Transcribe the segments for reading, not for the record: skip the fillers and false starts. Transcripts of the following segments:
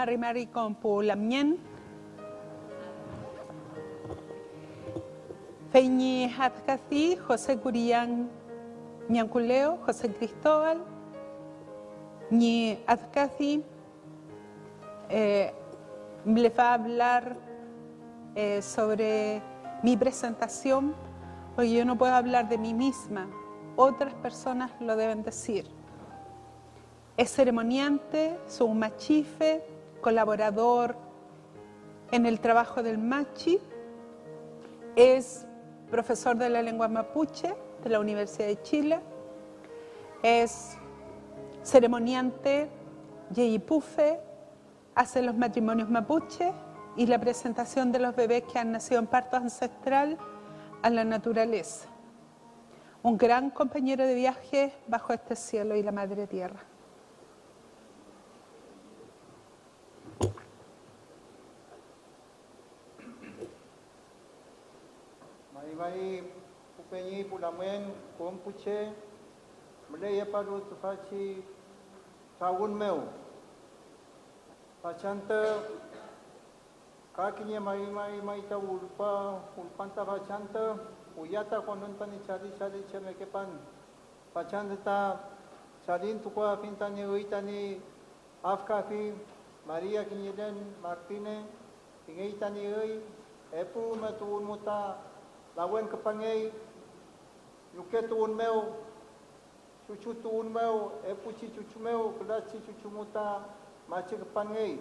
Mari con Pulamien. Feñi Hatkasi, José Curián Ñanculeo, José Cristóbal. Ni Hatkasi le va a hablar sobre mi presentación, porque yo no puedo hablar de mí misma, otras personas lo deben decir. Es ceremoniante, es un machife, colaborador en el trabajo del machi, es profesor de la lengua mapuche de la Universidad de Chile, es ceremoniante yeyipufe, hace los matrimonios mapuche y la presentación de los bebés que han nacido en parto ancestral a la naturaleza. Un gran compañero de viaje bajo este cielo y la madre tierra. Mai pupenyi pulamen kompuche mleye paru tufachi taun meu pachanta kakinya mai ta ulpanta pachanta uyata konuntani chali chemekepan pachanta ta chalin tukwa pintani uitani afkafi Maria Kinyeden Martínez tingeitani oi epu matuun muta lawen kepangei yuke tuun meu cucu tuun meu epuci cucu meu kedaci cucu muta maci kepangei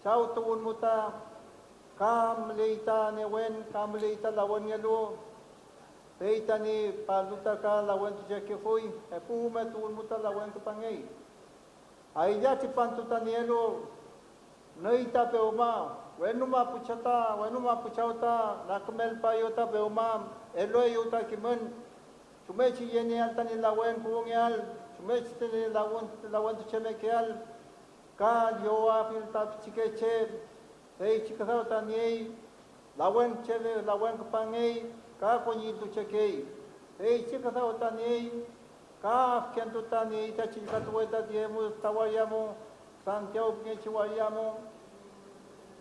cau tuun muta kam leita newen kam leita lawen ngelu leita ni paluta ka lawen tujake foi epu me tuun muta lawen kepangei aija cipantuta nielo neita peuma wenuma puchauta nakmel payota beumam eloy yuta kimen chumechi yeni antani lawen kuongyal chumechi tene lawen tuchemekial ka yoa filta chikeche ei chikasauta ni lawen chele lawen kupangei ka konyi tuchekei ei chikasauta ni ka kentuta ni tachikatueta diemu tawayamu Santiago ngechiwayamu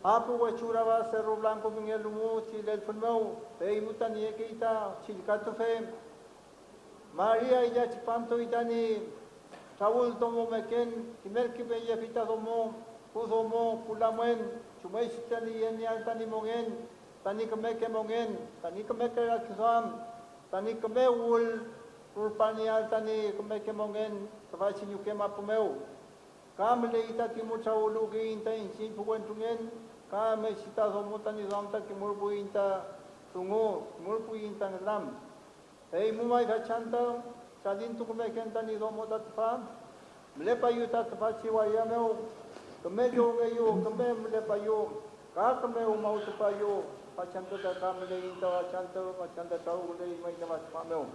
Apu wachuraba Cerro Blanco mingelumu chile el fulmeu peimutan yekeita chilkatufe Maria illa chipanto itani Saúl tomo meken kimerki bella fita domo kudomo kulamen chumeistani yeni altani mongen tani kemeke mongen tani kemeke akizam tani kemewul ulpani altani kemeke mongen tabachi nyukema pumeu kamle ita timucha ulugi inta insin puentungen kame sita somuta ni zamta kimurpu inta tungu kimurpu inta ngelam ei mumai gachanta chalin tukume kenta ni domota tfa mlepa yuta tfa chiwa yameu kame jogeyo kame mlepa yo ka kame umau tfa yo pachanta ta kamle inta pachanta taugule mai na masmameu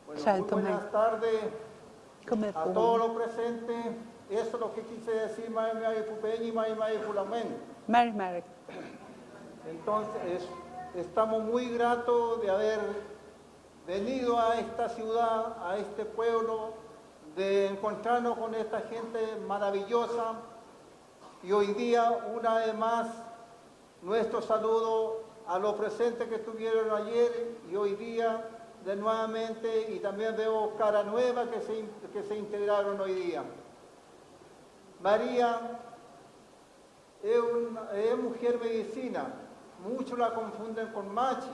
Bueno, muy buenas tardes a todos los presentes. Eso es lo que quise decir, Mari Pupeñi, Mari Fulamen. Mari. Entonces, estamos muy gratos de haber venido a esta ciudad, a este pueblo, de encontrarnos con esta gente maravillosa. Y hoy día, una vez más, nuestro saludo a los presentes que estuvieron ayer y hoy día, de nuevamente, y también veo cara nueva que se integraron hoy día. María es mujer medicina, muchos la confunden con Machi,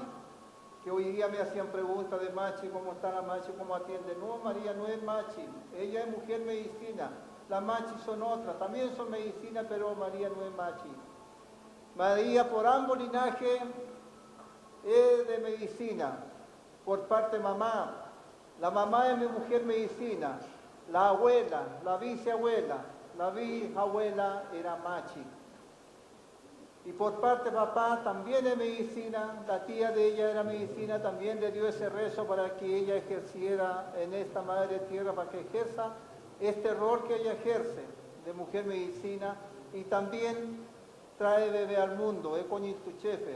que hoy día me hacían preguntas de Machi, cómo está la Machi, cómo atiende. No, María no es Machi, ella es mujer medicina, las Machi son otras, también son medicina, pero María no es Machi. María por ambos linajes es de medicina, por parte de mamá. La mamá es mi mujer medicina, la abuela, la bisabuela, la bisabuela era Machi. Y por parte de papá también es medicina, la tía de ella era medicina, también le dio ese rezo para que ella ejerciera en esta madre tierra, para que ejerza este rol que ella ejerce de mujer medicina y también trae bebé al mundo, es con tu chefe.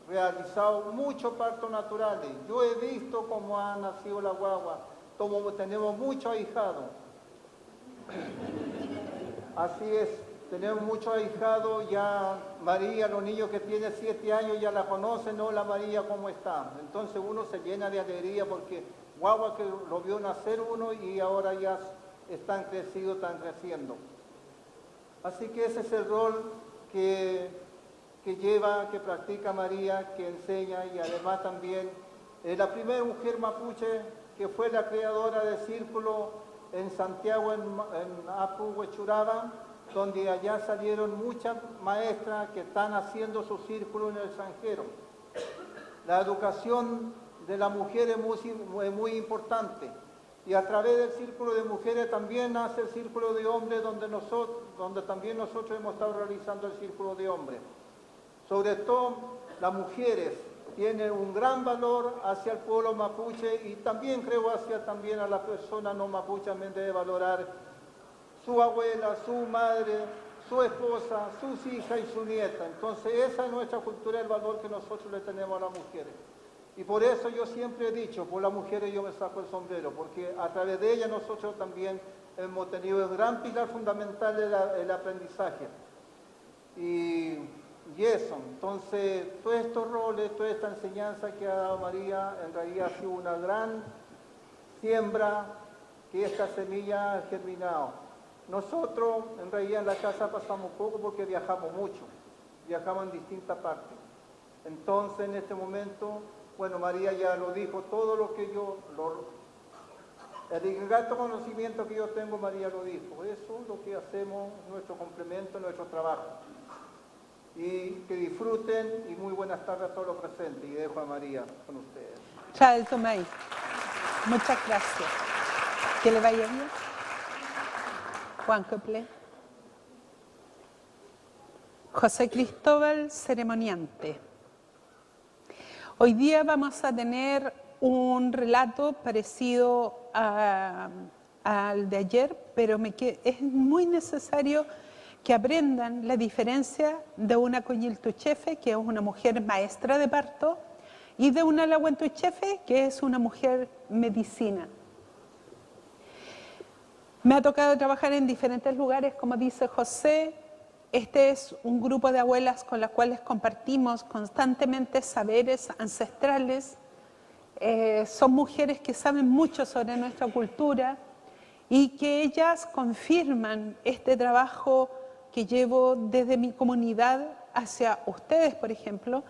Realizado muchos partos naturales. Yo he visto cómo ha nacido la guagua, como tenemos muchos ahijados. Así es, tenemos muchos ahijados, ya María, los niños que tienen 7 años ya la conocen, hola María, ¿cómo está? Entonces uno se llena de alegría porque guagua que lo vio nacer uno y ahora ya están crecidos, están creciendo. Así que ese es el rol que lleva, que practica María, que enseña y además también es la primera mujer mapuche que fue la creadora del círculo en Santiago, en Apu, Huechuraba, donde allá salieron muchas maestras que están haciendo su círculo en el extranjero. La educación de la mujer es muy importante y a través del círculo de mujeres también nace el círculo de hombres donde también nosotros hemos estado realizando el círculo de hombres. Sobre todo las mujeres tienen un gran valor hacia el pueblo mapuche y también creo hacia también a la persona no mapuche también debe valorar su abuela, su madre, su esposa, sus hijas y su nieta. Entonces esa es nuestra cultura, el valor que nosotros le tenemos a las mujeres. Y por eso yo siempre he dicho, por las mujeres yo me saco el sombrero, porque a través de ellas nosotros también hemos tenido un gran pilar fundamental el aprendizaje. Y eso, entonces, todos estos roles, toda esta enseñanza que ha dado María, en realidad ha sido una gran siembra que esta semilla ha germinado. Nosotros, en realidad, en la casa pasamos poco porque viajamos mucho, viajamos en distintas partes. Entonces, en este momento, bueno, María ya lo dijo, todo lo que el ingrato conocimiento que yo tengo, María lo dijo. Eso es lo que hacemos, nuestro complemento, nuestro trabajo. Y que disfruten y muy buenas tardes a todos los presentes. Y dejo a María con ustedes. Chao, Tomay. Muchas gracias. Que le vaya bien. Juan Cople. José Cristóbal, ceremoniante. Hoy día vamos a tener un relato parecido al de ayer, pero es muy necesario que aprendan la diferencia de una Coñiltuchefe, que es una mujer maestra de parto, y de una Lahuentuchefe, que es una mujer medicina. Me ha tocado trabajar en diferentes lugares, como dice José. Este es un grupo de abuelas con las cuales compartimos constantemente saberes ancestrales. Son mujeres que saben mucho sobre nuestra cultura y que ellas confirman este trabajo que llevo desde mi comunidad hacia ustedes, por ejemplo,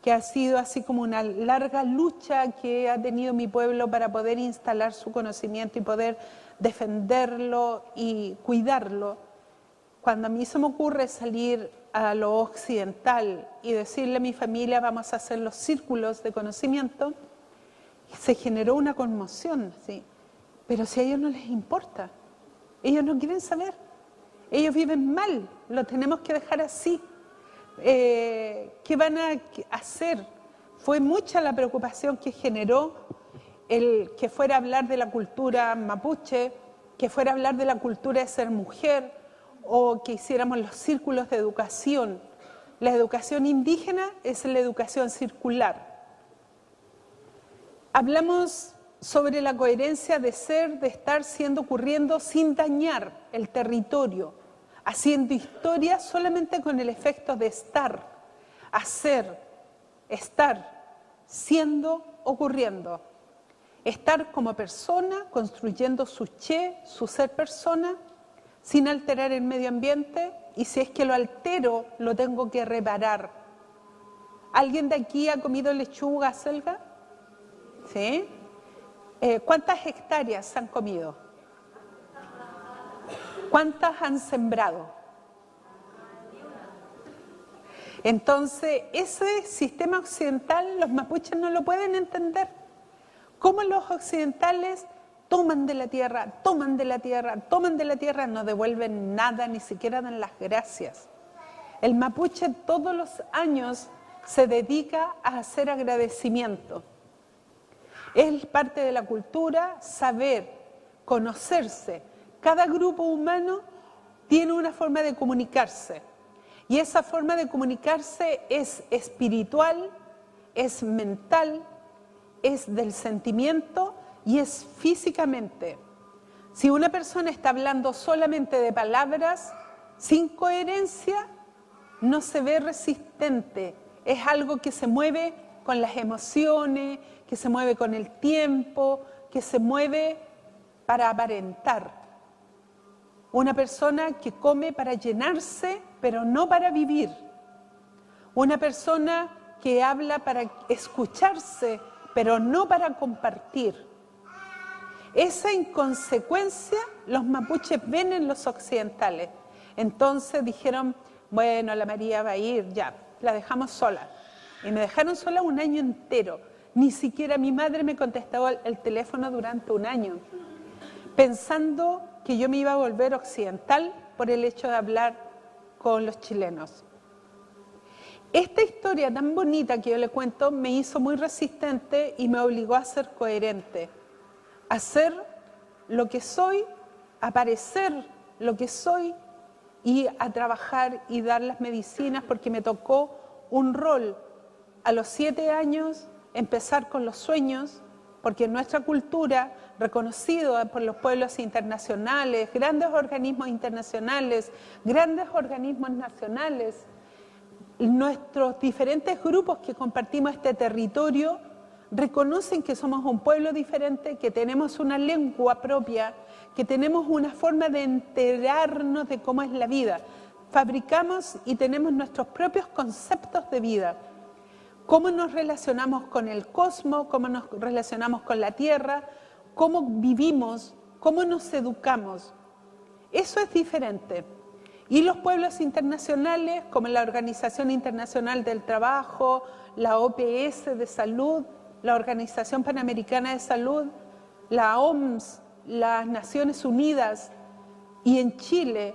que ha sido así como una larga lucha que ha tenido mi pueblo para poder instalar su conocimiento y poder defenderlo y cuidarlo. Cuando a mí se me ocurre salir a lo occidental y decirle a mi familia vamos a hacer los círculos de conocimiento, se generó una conmoción, ¿sí? Pero si a ellos no les importa, ellos no quieren saber, ellos viven mal, lo tenemos que dejar así. ¿Qué van a hacer? Fue mucha la preocupación que generó el que fuera a hablar de la cultura mapuche, que fuera a hablar de la cultura de ser mujer, o que hiciéramos los círculos de educación. La educación indígena es la educación circular. Hablamos sobre la coherencia de ser, de estar, siendo, ocurriendo, sin dañar el territorio, haciendo historia solamente con el efecto de estar, hacer, estar, siendo, ocurriendo. Estar como persona, construyendo su su ser persona, sin alterar el medio ambiente, y si es que lo altero, lo tengo que reparar. ¿Alguien de aquí ha comido lechuga, selga? ¿Sí? ¿Cuántas hectáreas han comido? ¿Cuántas han sembrado? Entonces, ese sistema occidental los mapuches no lo pueden entender. ¿Cómo los occidentales toman de la tierra, toman de la tierra, toman de la tierra, no devuelven nada, ni siquiera dan las gracias? El mapuche todos los años se dedica a hacer agradecimiento. Es parte de la cultura saber, conocerse. Cada grupo humano tiene una forma de comunicarse y esa forma de comunicarse es espiritual, es mental, es del sentimiento y es físicamente. Si una persona está hablando solamente de palabras, Sin coherencia no se ve resistente, es algo que se mueve con las emociones, que se mueve con el tiempo, que se mueve para aparentar. Una persona que come para llenarse, pero no para vivir. Una persona que habla para escucharse, pero no para compartir. Esa inconsecuencia los mapuches ven en los occidentales. Entonces dijeron, bueno, la María va a ir, ya, la dejamos sola. Y me dejaron sola un año entero. Ni siquiera mi madre me contestaba el teléfono durante un año, pensando que yo me iba a volver occidental por el hecho de hablar con los chilenos. Esta historia tan bonita que yo le cuento me hizo muy resistente y me obligó a ser coherente, a ser lo que soy, a parecer lo que soy y a trabajar y dar las medicinas, porque me tocó un rol a los 7 años, empezar con los sueños, porque en nuestra cultura, reconocido por los pueblos internacionales, grandes organismos internacionales, grandes organismos nacionales, nuestros diferentes grupos que compartimos este territorio reconocen que somos un pueblo diferente, que tenemos una lengua propia, que tenemos una forma de enterarnos de cómo es la vida. Fabricamos y tenemos nuestros propios conceptos de vida. Cómo nos relacionamos con el cosmos, cómo nos relacionamos con la tierra, cómo vivimos, cómo nos educamos. Eso es diferente. Y los pueblos internacionales, como la Organización Internacional del Trabajo, la OPS de Salud, la Organización Panamericana de Salud, la OMS, las Naciones Unidas, y en Chile,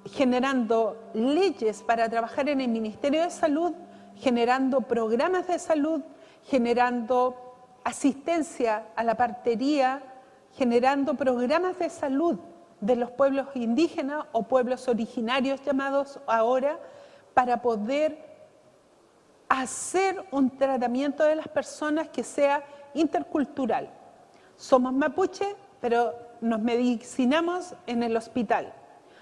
generando leyes para trabajar en el Ministerio de Salud, generando programas de salud, generando asistencia a la partería, generando programas de salud de los pueblos indígenas o pueblos originarios llamados ahora, para poder hacer un tratamiento de las personas que sea intercultural. Somos mapuche, pero nos medicinamos en el hospital.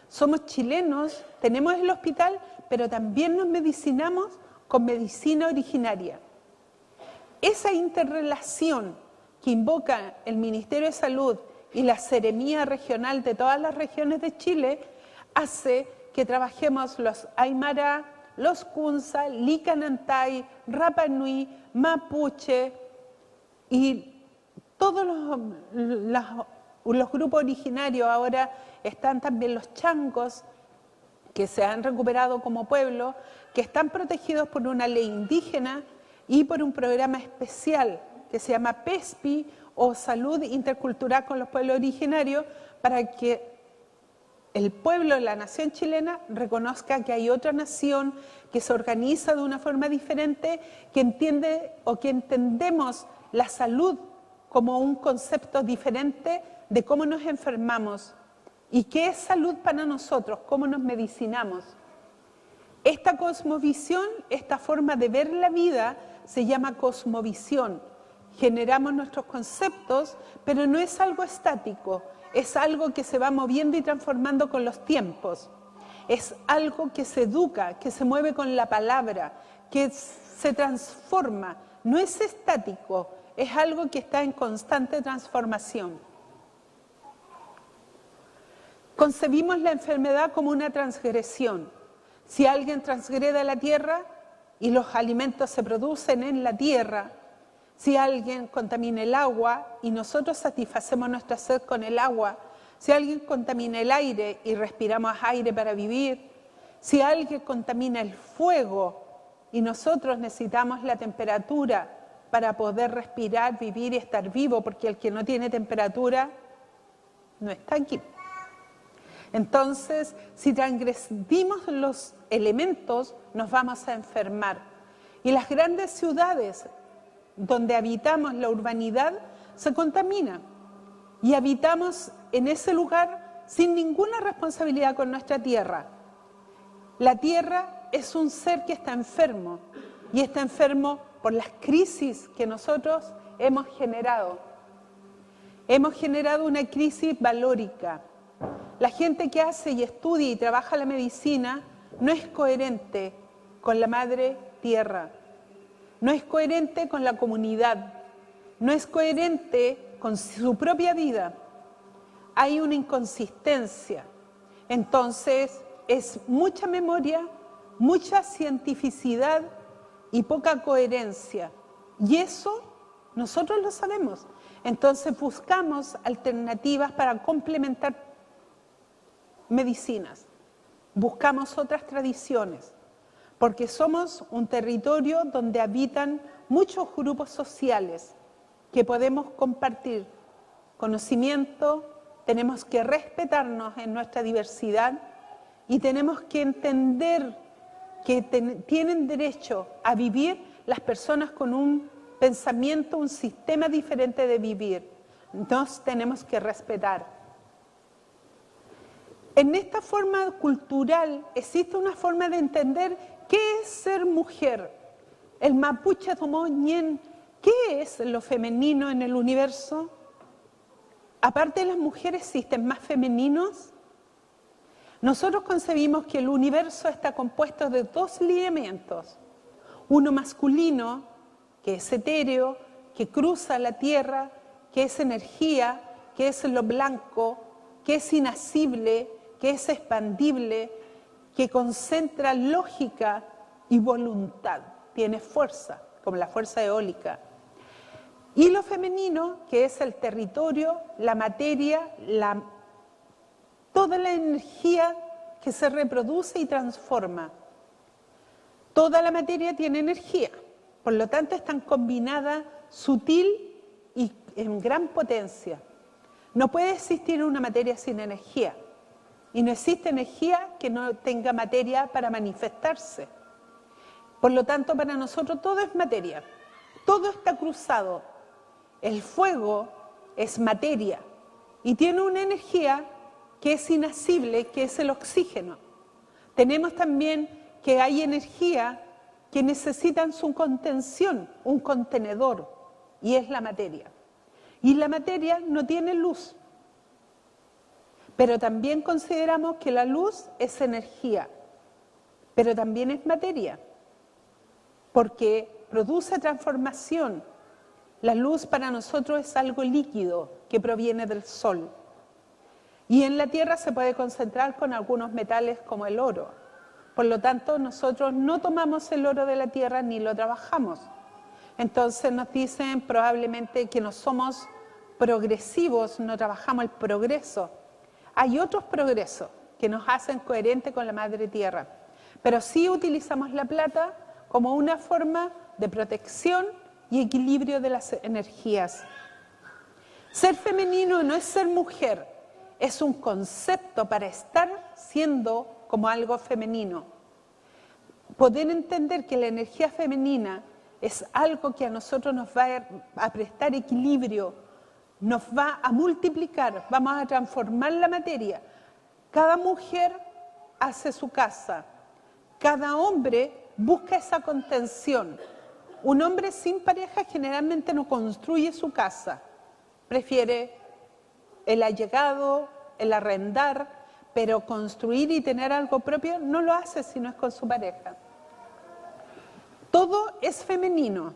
Somos chilenos, tenemos el hospital, pero también nos medicinamos con medicina originaria. Esa interrelación que invoca el Ministerio de Salud y la Seremía Regional de todas las regiones de Chile hace que trabajemos los Aymara, los Kunza, Licanantay, Rapa Nui, Mapuche y todos los grupos originarios. Ahora están también los changos, que se han recuperado como pueblo, que están protegidos por una ley indígena y por un programa especial que se llama PESPI, o Salud Intercultural con los Pueblos Originarios, para que el pueblo, la nación chilena, reconozca que hay otra nación que se organiza de una forma diferente, que entiende o que entendemos la salud como un concepto diferente de cómo nos enfermamos y qué es salud para nosotros, cómo nos medicinamos. Esta cosmovisión, esta forma de ver la vida, se llama cosmovisión. Generamos nuestros conceptos, pero no es algo estático, es algo que se va moviendo y transformando con los tiempos. Es algo que se educa, que se mueve con la palabra, que se transforma. No es estático, es algo que está en constante transformación. Concebimos la enfermedad como una transgresión. Si alguien transgrede la tierra y los alimentos se producen en la tierra, si alguien contamina el agua y nosotros satisfacemos nuestra sed con el agua, si alguien contamina el aire y respiramos aire para vivir, si alguien contamina el fuego y nosotros necesitamos la temperatura para poder respirar, vivir y estar vivo, porque el que no tiene temperatura no está aquí. Entonces, si transgredimos los elementos, nos vamos a enfermar. Y las grandes ciudades donde habitamos, la urbanidad, se contamina. Y habitamos en ese lugar sin ninguna responsabilidad con nuestra tierra. La tierra es un ser que está enfermo, y está enfermo por las crisis que nosotros hemos generado. Hemos generado una crisis valórica. La gente que hace y estudia y trabaja la medicina no es coherente con la madre tierra, no es coherente con la comunidad, no es coherente con su propia vida. Hay una inconsistencia. Entonces, es mucha memoria, mucha cientificidad y poca coherencia. Y eso nosotros lo sabemos. Entonces, buscamos alternativas para complementar medicinas. Buscamos otras tradiciones, porque somos un territorio donde habitan muchos grupos sociales que podemos compartir conocimiento, tenemos que respetarnos en nuestra diversidad y tenemos que entender que tienen derecho a vivir las personas con un pensamiento, un sistema diferente de vivir. Nos tenemos que respetar. En esta forma cultural existe una forma de entender qué es ser mujer. El mapuche tomó ñen, ¿qué es lo femenino en el universo? Aparte de las mujeres, ¿existen más femeninos? Nosotros concebimos que el universo está compuesto de dos lineamientos. Uno masculino, que es etéreo, que cruza la tierra, que es energía, que es lo blanco, que es inacible, que es expandible, que concentra lógica y voluntad, tiene fuerza, como la fuerza eólica. Y lo femenino, que es el territorio, la materia, toda la energía que se reproduce y transforma. Toda la materia tiene energía, por lo tanto están combinadas sutil y en gran potencia. No puede existir una materia sin energía, y no existe energía que no tenga materia para manifestarse. Por lo tanto, para nosotros todo es materia, todo está cruzado. El fuego es materia y tiene una energía que es inacible, que es el oxígeno. Tenemos también que hay energía que necesitan su contención, un contenedor, y es la materia. Y la materia no tiene luz, pero también consideramos que la luz es energía, pero también es materia, porque produce transformación. La luz para nosotros es algo líquido que proviene del sol. Y en la tierra se puede concentrar con algunos metales como el oro. Por lo tanto, nosotros no tomamos el oro de la tierra ni lo trabajamos. Entonces nos dicen probablemente que no somos progresivos, no trabajamos el progreso. Hay otros progresos que nos hacen coherentes con la madre tierra, pero sí utilizamos la plata como una forma de protección y equilibrio de las energías. Ser femenino no es ser mujer, es un concepto para estar siendo como algo femenino. Poder entender que la energía femenina es algo que a nosotros nos va a prestar equilibrio, nos va a multiplicar, vamos a transformar la materia. Cada mujer hace su casa, cada hombre busca esa contención. Un hombre sin pareja generalmente no construye su casa, prefiere el allegado, el arrendar, pero construir y tener algo propio no lo hace si no es con su pareja. Todo es femenino.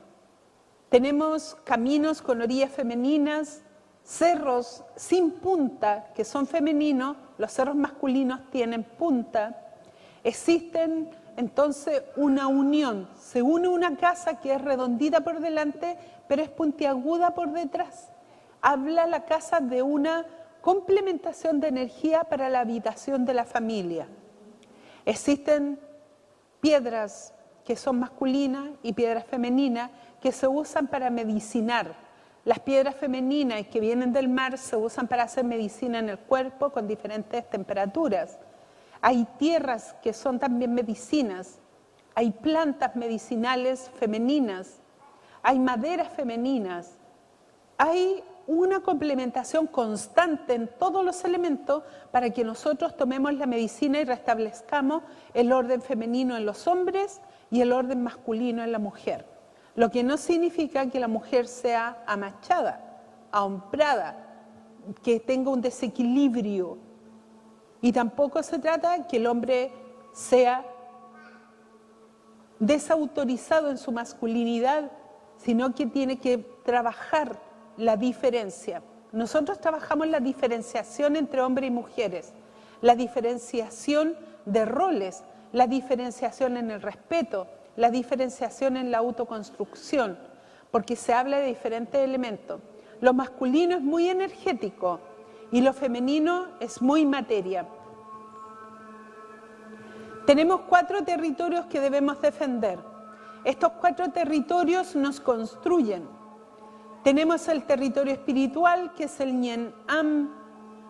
Tenemos caminos con orillas femeninas, cerros sin punta que son femeninos, los cerros masculinos tienen punta. Existen entonces una unión, se une una casa que es redondita por delante, pero es puntiaguda por detrás. Habla la casa de una complementación de energía para la habitación de la familia. Existen piedras que son masculinas y piedras femeninas que se usan para medicinar. Las piedras femeninas que vienen del mar se usan para hacer medicina en el cuerpo con diferentes temperaturas. Hay tierras que son también medicinas, hay plantas medicinales femeninas, hay maderas femeninas, hay una complementación constante en todos los elementos para que nosotros tomemos la medicina y restablezcamos el orden femenino en los hombres y el orden masculino en la mujer. Lo que no significa que la mujer sea amachada, ahombrada, que tenga un desequilibrio. Y tampoco se trata que el hombre sea desautorizado en su masculinidad, sino que tiene que trabajar la diferencia. Nosotros trabajamos la diferenciación entre hombres y mujeres, la diferenciación de roles, la diferenciación en el respeto, la diferenciación en la autoconstrucción, porque se habla de diferentes elementos. Lo masculino es muy energético y lo femenino es muy materia. Tenemos 4 territorios que debemos defender. Estos 4 territorios nos construyen. Tenemos el territorio espiritual, que es el Ñen Am,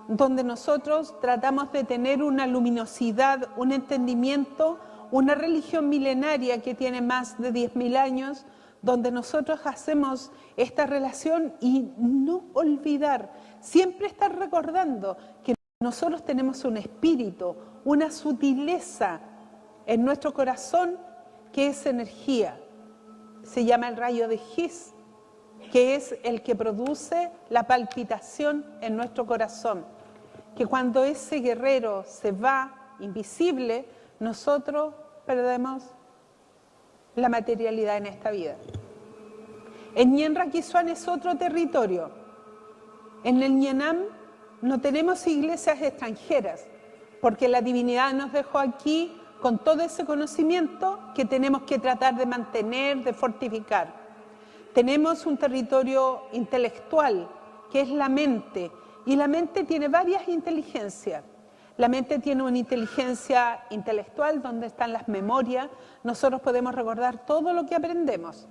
donde nosotros tratamos de tener una luminosidad, un entendimiento, una religión milenaria que tiene más de 10.000 años, donde nosotros hacemos esta relación y no olvidar, siempre estar recordando que nosotros tenemos un espíritu, una sutileza en nuestro corazón que es energía. Se llama el rayo de His, que es el que produce la palpitación en nuestro corazón. Que cuando ese guerrero se va invisible, nosotros perdemos la materialidad en esta vida. En Ñen Raquisuán es otro territorio. En el Ñen Am no tenemos iglesias extranjeras, porque la divinidad nos dejó aquí con todo ese conocimiento que tenemos que tratar de mantener, de fortificar. Tenemos un territorio intelectual, que es la mente, y la mente tiene varias inteligencias. La mente tiene una inteligencia intelectual, donde están las memorias. Nosotros podemos recordar todo lo que aprendemos.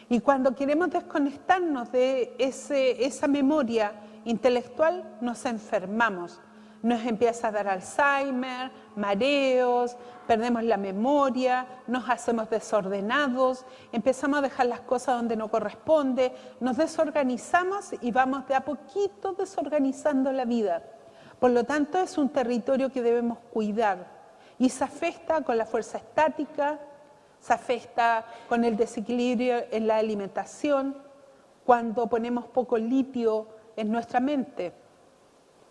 Y cuando queremos desconectarnos de esa memoria intelectual, nos enfermamos. Nos empieza a dar Alzheimer, mareos, perdemos la memoria, nos hacemos desordenados, empezamos a dejar las cosas donde no corresponde, nos desorganizamos y vamos de a poquito desorganizando la vida. Por lo tanto, es un territorio que debemos cuidar y se afecta con la fuerza estática, se afecta con el desequilibrio en la alimentación, cuando ponemos poco litio en nuestra mente.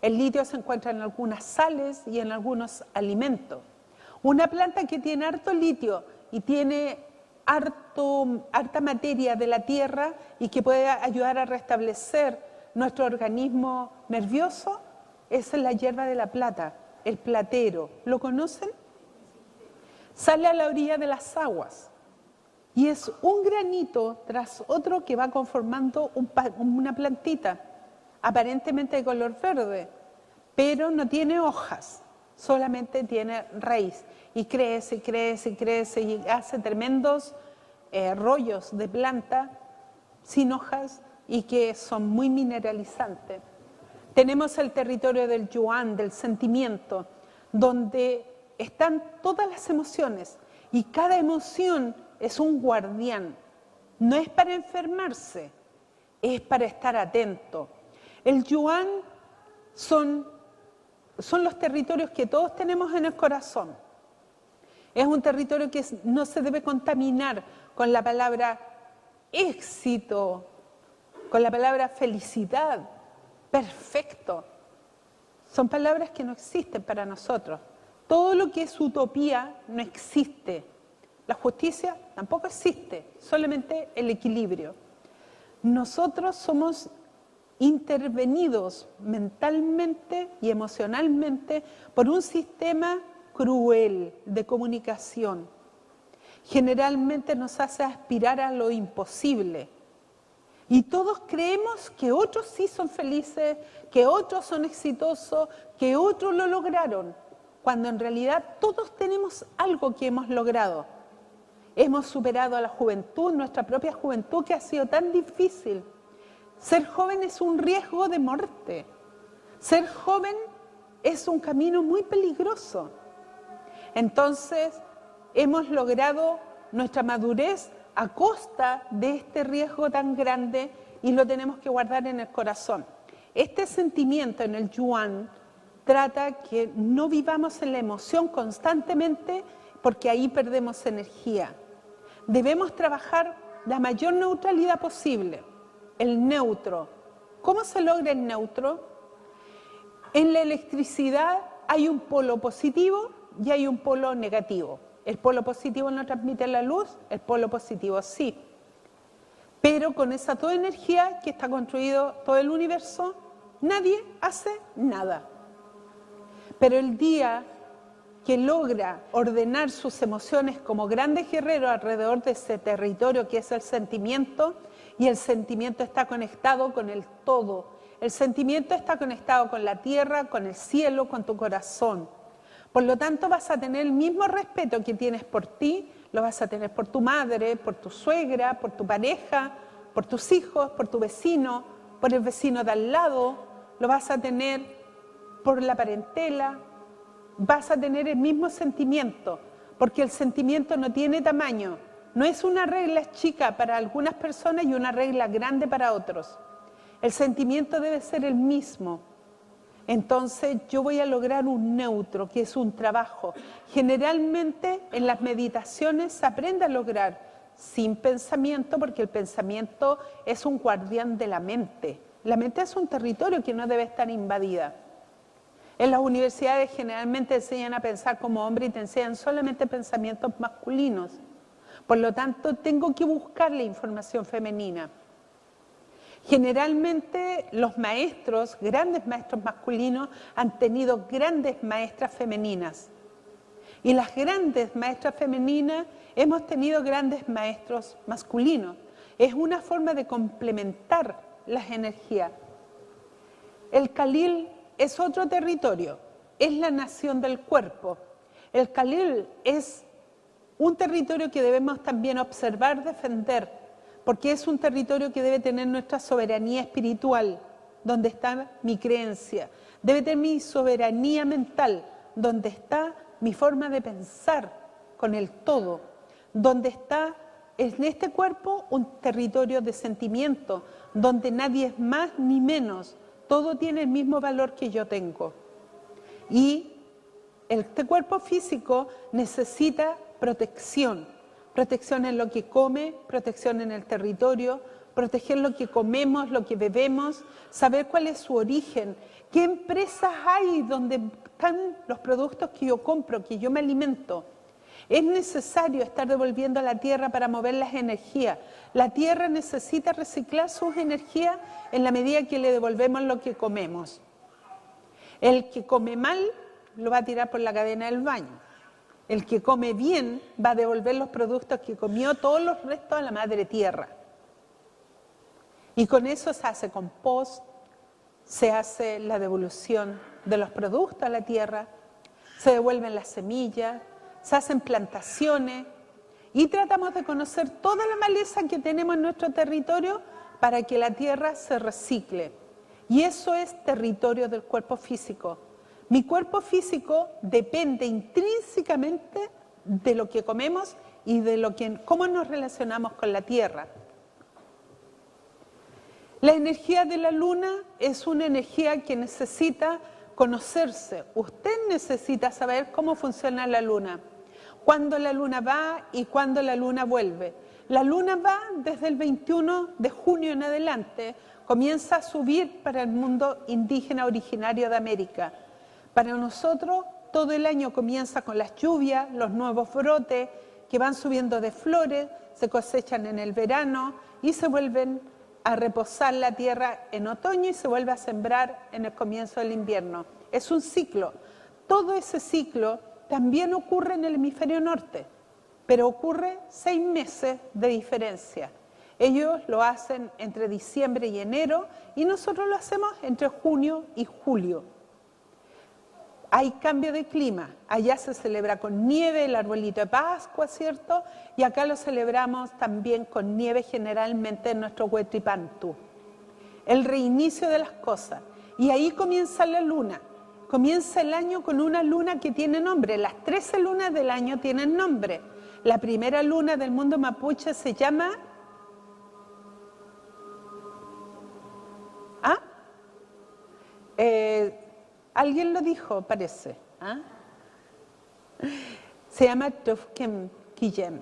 El litio se encuentra en algunas sales y en algunos alimentos. Una planta que tiene harto litio y tiene harta materia de la tierra y que puede ayudar a restablecer nuestro organismo nervioso es la hierba de la plata, el platero. ¿Lo conocen? Sale a la orilla de las aguas y es un granito tras otro que va conformando una plantita, aparentemente de color verde, pero no tiene hojas, solamente tiene raíz y crece y crece y crece y hace tremendos rollos de planta sin hojas y que son muy mineralizantes. Tenemos el territorio del yuan, del sentimiento, donde están todas las emociones y cada emoción es un guardián. No es para enfermarse, es para estar atento. El yuan son los territorios que todos tenemos en el corazón. Es un territorio que no se debe contaminar con la palabra éxito, con la palabra felicidad, perfecto. Son palabras que no existen para nosotros. Todo lo que es utopía no existe. La justicia tampoco existe, solamente el equilibrio. Nosotros somos intervenidos mentalmente y emocionalmente por un sistema cruel de comunicación. Generalmente nos hace aspirar a lo imposible. Y todos creemos que otros sí son felices, que otros son exitosos, que otros lo lograron, cuando en realidad todos tenemos algo que hemos logrado. Hemos superado a la juventud, nuestra propia juventud, que ha sido tan difícil. Ser joven es un riesgo de muerte. Ser joven es un camino muy peligroso. Entonces, hemos logrado nuestra madurez a costa de este riesgo tan grande y lo tenemos que guardar en el corazón. Este sentimiento en el yuan trata que no vivamos en la emoción constantemente porque ahí perdemos energía. Debemos trabajar la mayor neutralidad posible. El neutro. ¿Cómo se logra el neutro? En la electricidad hay un polo positivo y hay un polo negativo. El polo positivo no transmite la luz, el polo positivo sí. Pero con esa toda energía que está construido todo el universo, nadie hace nada. Pero el día que logra ordenar sus emociones como grandes guerreros alrededor de ese territorio que es el sentimiento, y el sentimiento está conectado con el todo. El sentimiento está conectado con la tierra, con el cielo, con tu corazón. Por lo tanto, vas a tener el mismo respeto que tienes por ti, lo vas a tener por tu madre, por tu suegra, por tu pareja, por tus hijos, por tu vecino, por el vecino de al lado, lo vas a tener por la parentela, vas a tener el mismo sentimiento, porque el sentimiento no tiene tamaño. No es una regla chica para algunas personas y una regla grande para otros. El sentimiento debe ser el mismo. Entonces yo voy a lograr un neutro, que es un trabajo. Generalmente en las meditaciones se aprende a lograr sin pensamiento, porque el pensamiento es un guardián de la mente. La mente es un territorio que no debe estar invadida. En las universidades generalmente enseñan a pensar como hombre y te enseñan solamente pensamientos masculinos. Por lo tanto, tengo que buscar la información femenina. Generalmente los maestros, grandes maestros masculinos, han tenido grandes maestras femeninas. Y las grandes maestras femeninas hemos tenido grandes maestros masculinos. Es una forma de complementar las energías. El Khalil es otro territorio, es la nación del cuerpo. El Khalil es un territorio que debemos también observar, defender, porque es un territorio que debe tener nuestra soberanía espiritual, donde está mi creencia. Debe tener mi soberanía mental, donde está mi forma de pensar con el todo, donde está en este cuerpo un territorio de sentimiento, donde nadie es más ni menos, todo tiene el mismo valor que yo tengo. Y este cuerpo físico necesita protección, protección en lo que come, protección en el territorio, proteger lo que comemos, lo que bebemos, saber cuál es su origen, qué empresas hay donde están los productos que yo compro, que yo me alimento. Es necesario estar devolviendo a la tierra para mover las energías. La tierra necesita reciclar sus energías en la medida que le devolvemos lo que comemos. El que come mal lo va a tirar por la cadena del baño. El que come bien va a devolver los productos que comió, todos los restos, a la madre tierra. Y con eso se hace compost, se hace la devolución de los productos a la tierra, se devuelven las semillas, se hacen plantaciones y tratamos de conocer toda la maleza que tenemos en nuestro territorio para que la tierra se recicle. Y eso es territorio del cuerpo físico. Mi cuerpo físico depende intrínsecamente de lo que comemos y de cómo nos relacionamos con la tierra. La energía de la luna es una energía que necesita conocerse. Usted necesita saber cómo funciona la luna, cuándo la luna va y cuándo la luna vuelve. La luna va desde el 21 de junio en adelante, comienza a subir para el mundo indígena originario de América. Para nosotros todo el año comienza con las lluvias, los nuevos brotes que van subiendo de flores, se cosechan en el verano y se vuelven a reposar la tierra en otoño y se vuelve a sembrar en el comienzo del invierno. Es un ciclo. Todo ese ciclo también ocurre en el hemisferio norte, pero ocurre 6 meses de diferencia. Ellos lo hacen entre diciembre y enero y nosotros lo hacemos entre junio y julio. Hay cambio de clima, allá se celebra con nieve el arbolito de Pascua, ¿cierto? Y acá lo celebramos también con nieve generalmente en nuestro Huetripantu. El reinicio de las cosas. Y ahí comienza la luna. Comienza el año con una luna que tiene nombre. Las 13 lunas del año tienen nombre. La primera luna del mundo mapuche se llama... ¿Ah? Alguien lo dijo, parece. ¿Ah? Se llama Tofkem Quillem.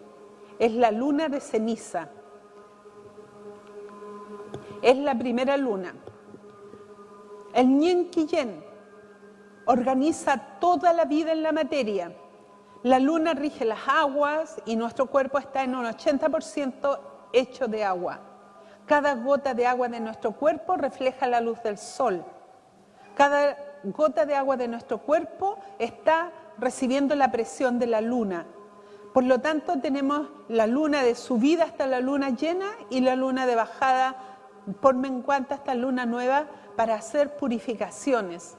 Es la luna de ceniza. Es la primera luna. El Ñen Quillén organiza toda la vida en la materia. La luna rige las aguas y nuestro cuerpo está en un 80% hecho de agua. Cada gota de agua de nuestro cuerpo refleja la luz del sol. Cada gota de agua de nuestro cuerpo está recibiendo la presión de la luna. Por lo tanto, tenemos la luna de subida hasta la luna llena y la luna de bajada por menguante hasta la luna nueva para hacer purificaciones.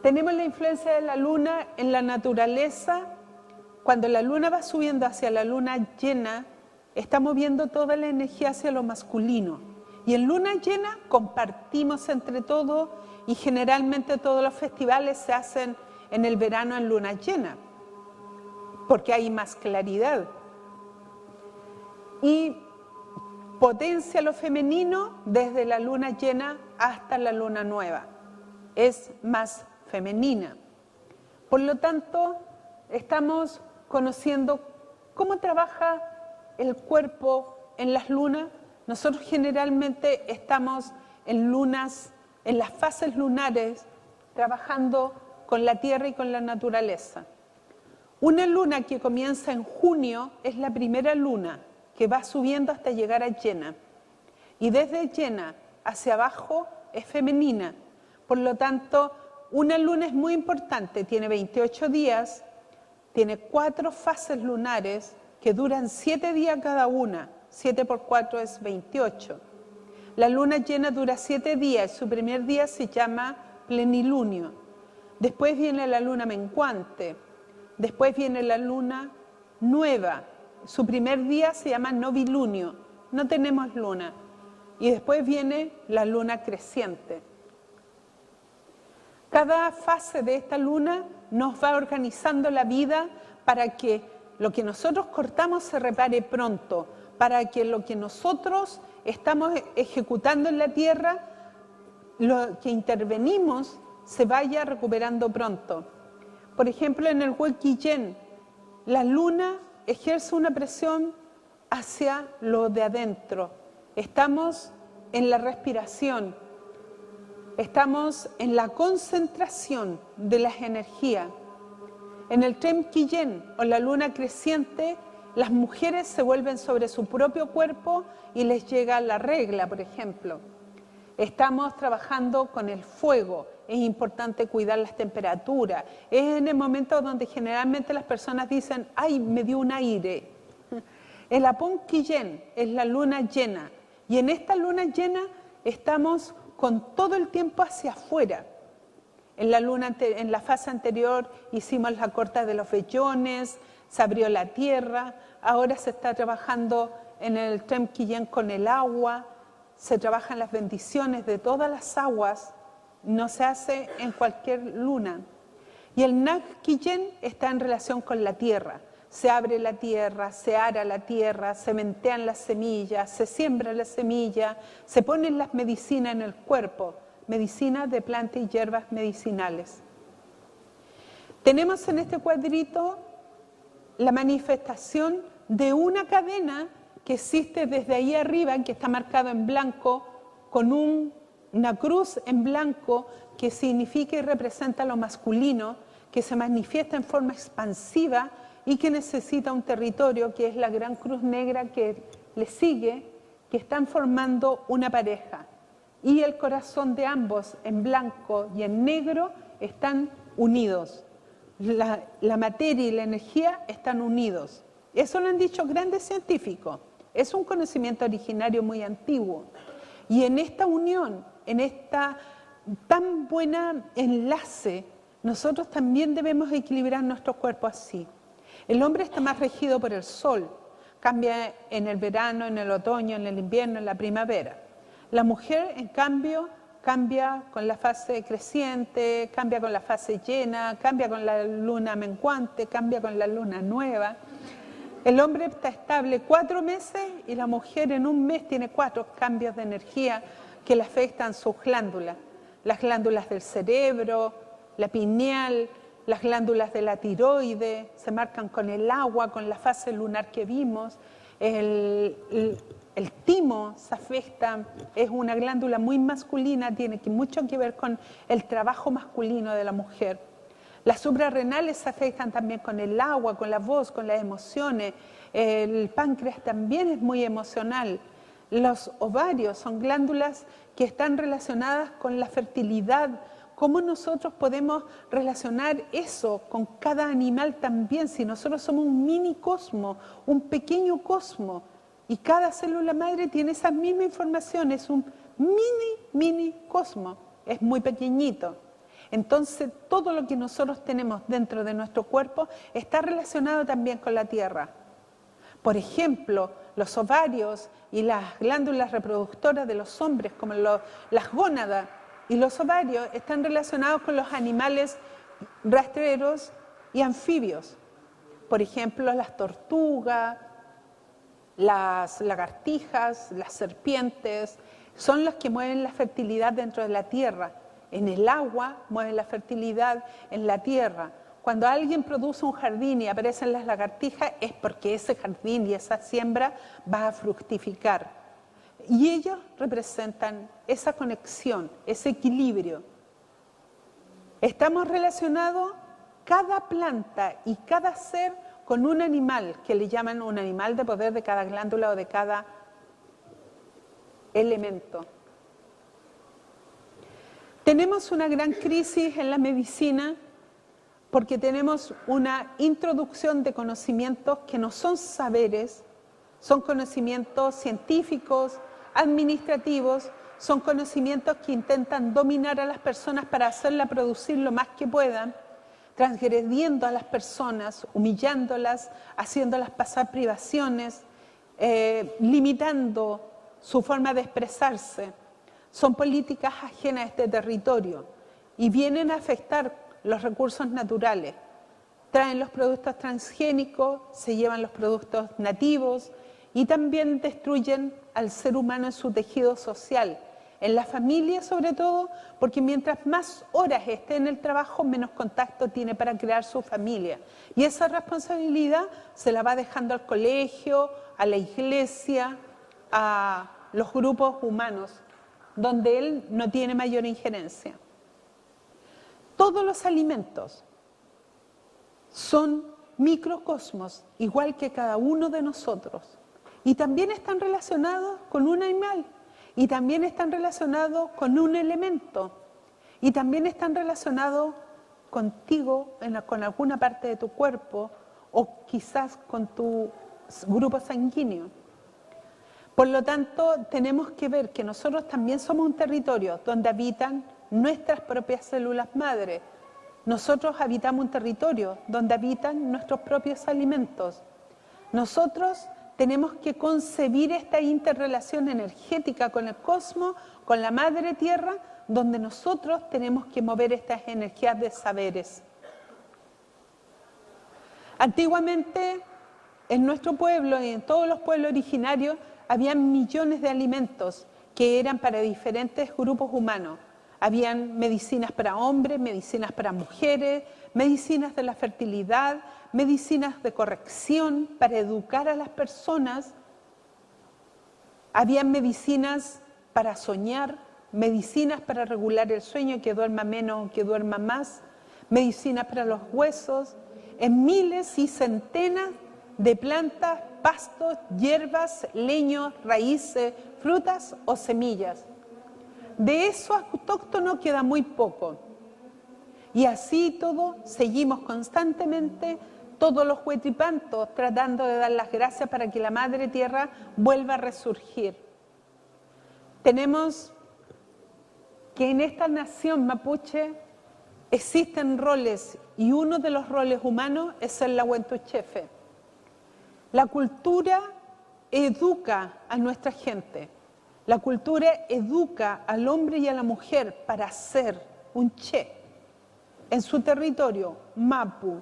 Tenemos la influencia de la luna en la naturaleza. Cuando la luna va subiendo hacia la luna llena, está moviendo toda la energía hacia lo masculino. Y en luna llena compartimos entre todos y generalmente todos los festivales se hacen en el verano en luna llena, porque hay más claridad. Y potencia lo femenino desde la luna llena hasta la luna nueva. Es más femenina. Por lo tanto, estamos conociendo cómo trabaja el cuerpo en las lunas. Nosotros generalmente estamos en lunas, en las fases lunares, trabajando con la Tierra y con la naturaleza. Una luna que comienza en junio es la primera luna, que va subiendo hasta llegar a llena. Y desde llena hacia abajo es femenina. Por lo tanto, una luna es muy importante, tiene 28 días, tiene 4 fases lunares que duran 7 días cada una. 7 por 4 es 28. La luna llena dura 7 días, su primer día se llama plenilunio. Después viene la luna menguante, después viene la luna nueva. Su primer día se llama novilunio, no tenemos luna. Y después viene la luna creciente. Cada fase de esta luna nos va organizando la vida para que lo que nosotros cortamos se repare pronto, para que lo que nosotros estamos ejecutando en la Tierra, lo que intervenimos, se vaya recuperando pronto. Por ejemplo, en el Huequillén, la luna ejerce una presión hacia lo de adentro. Estamos en la respiración, estamos en la concentración de las energías. En el Tremquillén o la luna creciente, las mujeres se vuelven sobre su propio cuerpo y les llega la regla, por ejemplo. Estamos trabajando con el fuego, es importante cuidar las temperaturas. Es en el momento donde generalmente las personas dicen, ¡ay, me dio un aire! El Apunquillén es la luna llena y en esta luna llena estamos con todo el tiempo hacia afuera. En la fase anterior hicimos la corta de los vellones, se abrió la tierra, ahora se está trabajando en el Tremquillén con el agua, se trabajan las bendiciones de todas las aguas, no se hace en cualquier luna. Y el Nagquillén está en relación con la tierra, se abre la tierra, se ara la tierra, se mentean las semillas, se siembra la semilla, se ponen las medicinas en el cuerpo, medicinas de plantas y hierbas medicinales. Tenemos en este cuadrito la manifestación de una cadena que existe desde ahí arriba, que está marcado en blanco, con una cruz en blanco que significa y representa lo masculino, que se manifiesta en forma expansiva y que necesita un territorio, que es la gran cruz negra que le sigue, que están formando una pareja. Y el corazón de ambos, en blanco y en negro, están unidos. La materia y la energía están unidos. Eso lo han dicho grandes científicos. Es un conocimiento originario muy antiguo. Y en esta unión, en esta tan buena enlace, nosotros también debemos equilibrar nuestro cuerpo así. El hombre está más regido por el sol. Cambia en el verano, en el otoño, en el invierno, en la primavera. La mujer, en cambio, cambia con la fase creciente, cambia con la fase llena, cambia con la luna menguante, cambia con la luna nueva. El hombre está estable 4 meses y la mujer en un mes tiene 4 cambios de energía que le afectan sus glándulas. Las glándulas del cerebro, la pineal, las glándulas de la tiroide, se marcan con el agua, con la fase lunar que vimos. El timo, safesta, es una glándula muy masculina, tiene mucho que ver con el trabajo masculino de la mujer. Las suprarrenales se afectan también con el agua, con la voz, con las emociones. El páncreas también es muy emocional. Los ovarios son glándulas que están relacionadas con la fertilidad. ¿Cómo nosotros podemos relacionar eso con cada animal también? Si nosotros somos un mini cosmo, un pequeño cosmo, y cada célula madre tiene esa misma información, es un mini cosmo, es muy pequeñito. Entonces, todo lo que nosotros tenemos dentro de nuestro cuerpo está relacionado también con la tierra. Por ejemplo, los ovarios y las glándulas reproductoras de los hombres, como las gónadas y los ovarios, están relacionados con los animales rastreros y anfibios. Por ejemplo, las tortugas, las lagartijas, las serpientes, son las que mueven la fertilidad dentro de la tierra. En el agua mueven la fertilidad en la tierra. Cuando alguien produce un jardín y aparecen las lagartijas, es porque ese jardín y esa siembra va a fructificar. Y ellos representan esa conexión, ese equilibrio. Estamos relacionados, cada planta y cada ser, con un animal, que le llaman un animal de poder de cada glándula o de cada elemento. Tenemos una gran crisis en la medicina porque tenemos una introducción de conocimientos que no son saberes, son conocimientos científicos, administrativos, son conocimientos que intentan dominar a las personas para hacerlas producir lo más que puedan, transgrediendo a las personas, humillándolas, haciéndolas pasar privaciones, limitando su forma de expresarse. Son políticas ajenas a este territorio y vienen a afectar los recursos naturales. Traen los productos transgénicos, se llevan los productos nativos y también destruyen al ser humano en su tejido social, en la familia sobre todo, porque mientras más horas esté en el trabajo, menos contacto tiene para crear su familia. Y esa responsabilidad se la va dejando al colegio, a la iglesia, a los grupos humanos, donde él no tiene mayor injerencia. Todos los alimentos son microcosmos, igual que cada uno de nosotros. Y también están relacionados con un animal, y también están relacionados con un elemento, y también están relacionados contigo, con alguna parte de tu cuerpo, o quizás con tu grupo sanguíneo. Por lo tanto, tenemos que ver que nosotros también somos un territorio donde habitan nuestras propias células madre. Nosotros habitamos un territorio donde habitan nuestros propios alimentos. Nosotros tenemos que concebir esta interrelación energética con el cosmos, con la madre tierra, donde nosotros tenemos que mover estas energías de saberes. Antiguamente, en nuestro pueblo y en todos los pueblos originarios, habían millones de alimentos que eran para diferentes grupos humanos. Habían medicinas para hombres, medicinas para mujeres, medicinas de la fertilidad, medicinas de corrección para educar a las personas. Habían medicinas para soñar, medicinas para regular el sueño, que duerma menos o que duerma más, medicinas para los huesos, en miles y centenas de plantas, pastos, hierbas, leños, raíces, frutas o semillas. De eso autóctono queda muy poco. Y así todo, seguimos constantemente, todos los huetripantos, tratando de dar las gracias para que la madre tierra vuelva a resurgir. Tenemos que en esta nación mapuche existen roles, y uno de los roles humanos es ser la huentuchefe. La cultura educa a nuestra gente. La cultura educa al hombre y a la mujer para ser un che en su territorio, mapu,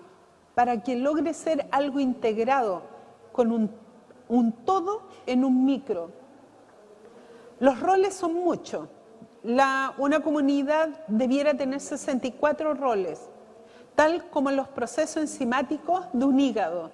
para que logre ser algo integrado con un todo en un micro. Los roles son muchos. Una comunidad debiera tener 64 roles, tal como los procesos enzimáticos de un hígado.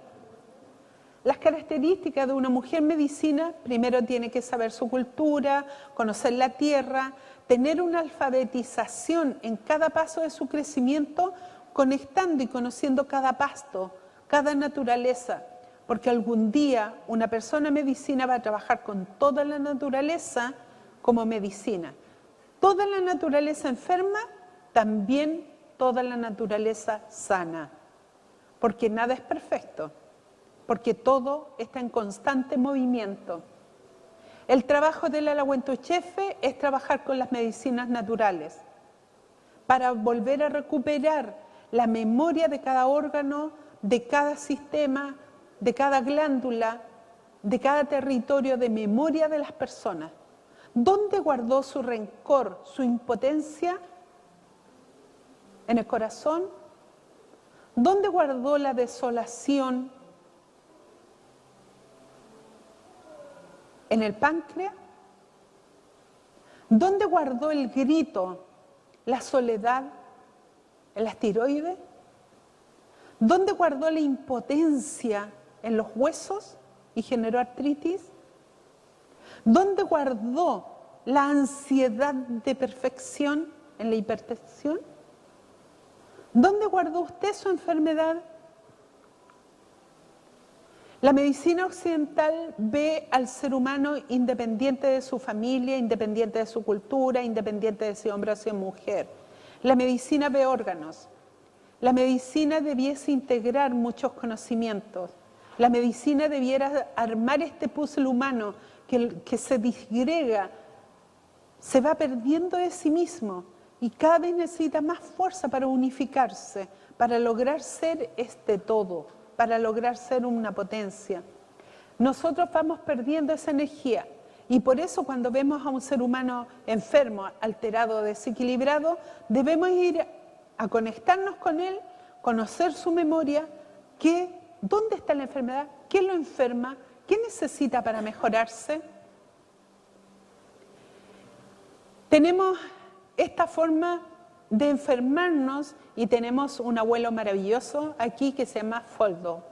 Las características de una mujer medicina, primero tiene que saber su cultura, conocer la tierra, tener una alfabetización en cada paso de su crecimiento, conectando y conociendo cada pasto, cada naturaleza, porque algún día una persona medicina va a trabajar con toda la naturaleza como medicina. Toda la naturaleza enferma, también toda la naturaleza sana, porque nada es perfecto, porque todo está en constante movimiento. El trabajo del Alahuentuchefe es trabajar con las medicinas naturales para volver a recuperar la memoria de cada órgano, de cada sistema, de cada glándula, de cada territorio de memoria de las personas. ¿Dónde guardó su rencor, su impotencia? ¿En el corazón? ¿Dónde guardó la desolación? ¿En el páncreas? ¿Dónde guardó el grito, la soledad? ¿En las tiroides? ¿Dónde guardó la impotencia? ¿En los huesos y generó artritis? ¿Dónde guardó la ansiedad de perfección? ¿En la hipertensión? ¿Dónde guardó usted su enfermedad? La medicina occidental ve al ser humano independiente de su familia, independiente de su cultura, independiente de si hombre o si mujer. La medicina ve órganos. La medicina debiese integrar muchos conocimientos. La medicina debiera armar este puzzle humano que se disgrega, se va perdiendo de sí mismo y cada vez necesita más fuerza para unificarse, para lograr ser este todo, para lograr ser una potencia. Nosotros vamos perdiendo esa energía y por eso cuando vemos a un ser humano enfermo, alterado, desequilibrado, debemos ir a conectarnos con él, conocer su memoria, dónde está la enfermedad, qué lo enferma, qué necesita para mejorarse. Tenemos esta forma de enfermarnos y tenemos un abuelo maravilloso aquí que se llama Foldo.